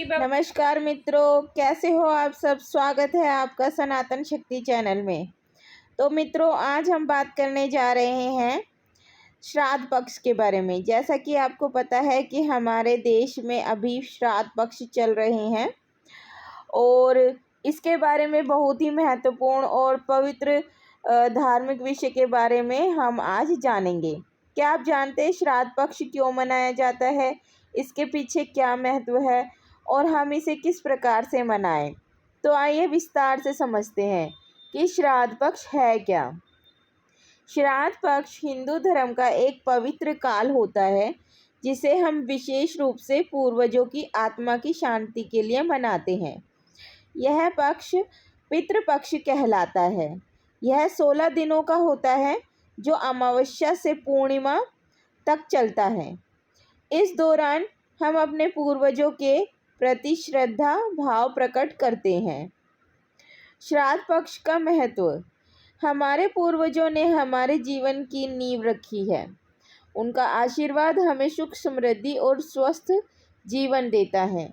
नमस्कार मित्रों, कैसे हो आप सब। स्वागत है आपका सनातन शक्ति चैनल में। तो मित्रों, आज हम बात करने जा रहे हैं श्राद्ध पक्ष के बारे में। जैसा कि आपको पता है कि हमारे देश में अभी श्राद्ध पक्ष चल रहे हैं और इसके बारे में बहुत ही महत्वपूर्ण और पवित्र धार्मिक विषय के बारे में हम आज जानेंगे। क्या आप जानते हैं श्राद्ध पक्ष क्यों मनाया जाता है, इसके पीछे क्या महत्व है और हम इसे किस प्रकार से मनाएं? तो आइए विस्तार से समझते हैं कि श्राद्ध पक्ष है क्या। श्राद्ध पक्ष हिंदू धर्म का एक पवित्र काल होता है जिसे हम विशेष रूप से पूर्वजों की आत्मा की शांति के लिए मनाते हैं। यह पक्ष पितृपक्ष कहलाता है। यह 16 दिनों का होता है जो अमावस्या से पूर्णिमा तक चलता है। इस दौरान हम अपने पूर्वजों के प्रति श्रद्धा भाव प्रकट करते हैं। श्राद्ध पक्ष का महत्व। हमारे पूर्वजों ने हमारे जीवन की नींव रखी है। उनका आशीर्वाद हमें सुख समृद्धि और स्वस्थ जीवन देता है।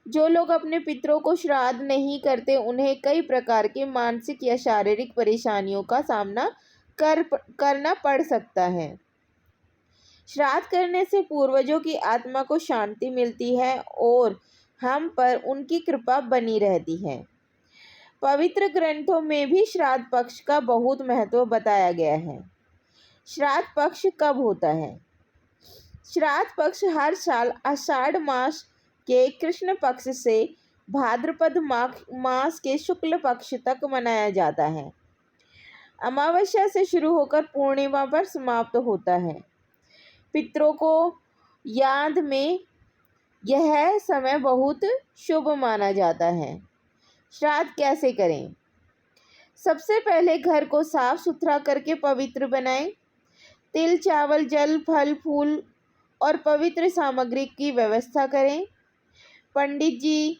जो लोग अपने पितरों को श्राद्ध नहीं करते उन्हें कई प्रकार के मानसिक या शारीरिक परेशानियों का सामना करना पड़ सकता है। श्राद्ध करने से पूर्वजों की आत्मा को शांति मिलती है और हम पर उनकी कृपा बनी रहती है। पवित्र ग्रंथों में भी श्राद्ध पक्ष का बहुत महत्व बताया गया है। श्राद्ध पक्ष कब होता है? श्राद्ध पक्ष हर साल आषाढ़ मास के कृष्ण पक्ष से भाद्रपद मास के शुक्ल पक्ष तक मनाया जाता है। अमावस्या से शुरू होकर पूर्णिमा पर समाप्त होता है। पितरों को याद में यह समय बहुत शुभ माना जाता है। श्राद्ध कैसे करें? सबसे पहले घर को साफ सुथरा करके पवित्र बनाएं। तिल चावल जल फल फूल और पवित्र सामग्री की व्यवस्था करें। पंडित जी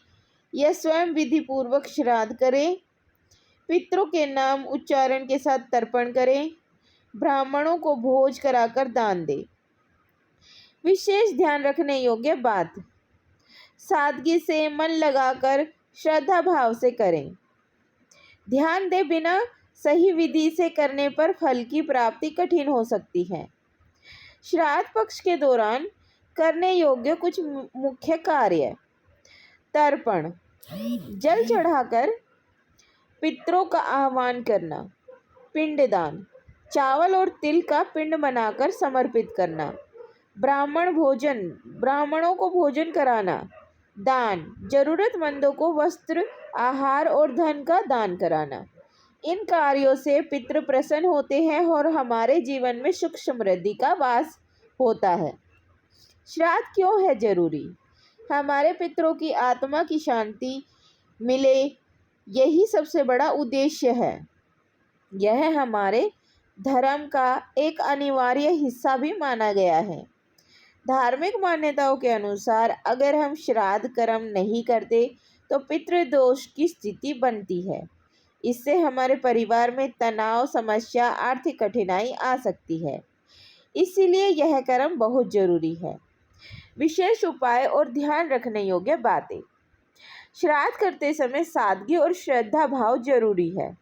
या स्वयं विधि पूर्वक श्राद्ध करें। पितरों के नाम उच्चारण के साथ तर्पण करें। ब्राह्मणों को भोज कराकर दान दें। विशेष ध्यान रखने योग्य बात। सादगी से मन लगाकर श्रद्धा भाव से करें। ध्यान दे बिना सही विधि से करने पर फल की प्राप्ति कठिन हो सकती है। श्राद्ध पक्ष के दौरान करने योग्य कुछ मुख्य कार्य। तर्पण, जल चढ़ाकर पितरों का आह्वान करना। पिंडदान, चावल और तिल का पिंड बनाकर समर्पित करना। ब्राह्मणों को भोजन कराना। दान, जरूरतमंदों को वस्त्र आहार और धन का दान कराना। इन कार्यों से पितृ प्रसन्न होते हैं और हमारे जीवन में सुख समृद्धि का वास होता है। श्राद्ध क्यों है जरूरी? हमारे पितरों की आत्मा की शांति मिले, यही सबसे बड़ा उद्देश्य है। यह हमारे धर्म का एक अनिवार्य हिस्सा भी माना गया है। धार्मिक मान्यताओं के अनुसार अगर हम श्राद्ध कर्म नहीं करते तो पितृदोष की स्थिति बनती है। इससे हमारे परिवार में तनाव, समस्या, आर्थिक कठिनाई आ सकती है। इसीलिए यह कर्म बहुत जरूरी है। विशेष उपाय और ध्यान रखने योग्य बातें। श्राद्ध करते समय सादगी और श्रद्धा भाव जरूरी है।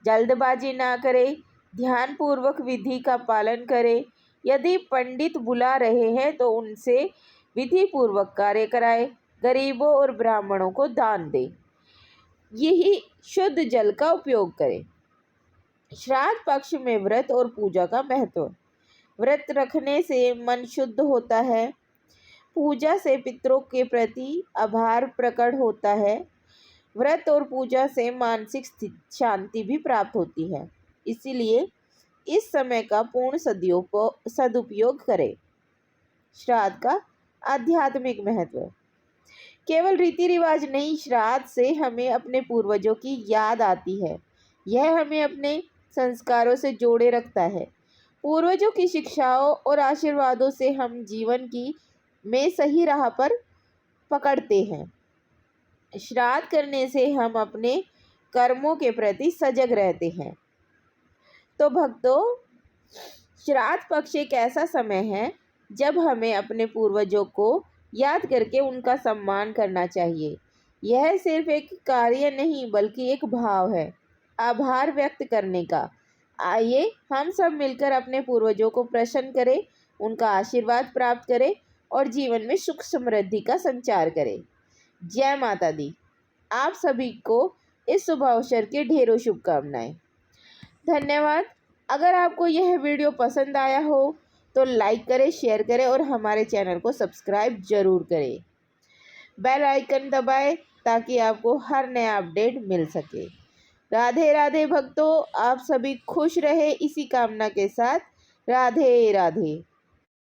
जल्दबाजी ना करें, ध्यानपूर्वक विधि का पालन करें। यदि पंडित बुला रहे हैं तो उनसे विधि पूर्वक कार्य कराएं। गरीबों और ब्राह्मणों को दान दें। यही शुद्ध जल का उपयोग करें। श्राद्ध पक्ष में व्रत और पूजा का महत्व। व्रत रखने से मन शुद्ध होता है। पूजा से पितरों के प्रति आभार प्रकट होता है। व्रत और पूजा से मानसिक शांति भी प्राप्त होती है। इसीलिए इस समय का पूर्ण सदुपयोग करें। श्राद्ध का आध्यात्मिक महत्व। केवल रीति रिवाज नहीं, श्राद्ध से हमें अपने पूर्वजों की याद आती है। यह हमें अपने संस्कारों से जोड़े रखता है। पूर्वजों की शिक्षाओं और आशीर्वादों से हम जीवन में सही राह पर पकड़ते हैं। श्राद्ध करने से हम अपने कर्मों के प्रति सजग रहते हैं। तो भक्तों, श्राद्ध पक्ष एक ऐसा समय है जब हमें अपने पूर्वजों को याद करके उनका सम्मान करना चाहिए। यह सिर्फ एक कार्य नहीं बल्कि एक भाव है, आभार व्यक्त करने का। आइए हम सब मिलकर अपने पूर्वजों को प्रसन्न करें, उनका आशीर्वाद प्राप्त करें और जीवन में सुख समृद्धि का संचार करें। जय माता दी। आप सभी को इस शुभ अवसर की ढेरों शुभकामनाएं। धन्यवाद। अगर आपको यह वीडियो पसंद आया हो तो लाइक करें, शेयर करें और हमारे चैनल को सब्सक्राइब जरूर करें। बेल आइकन दबाएं ताकि आपको हर नया अपडेट मिल सके। राधे राधे भक्तों, आप सभी खुश रहे इसी कामना के साथ। राधे राधे।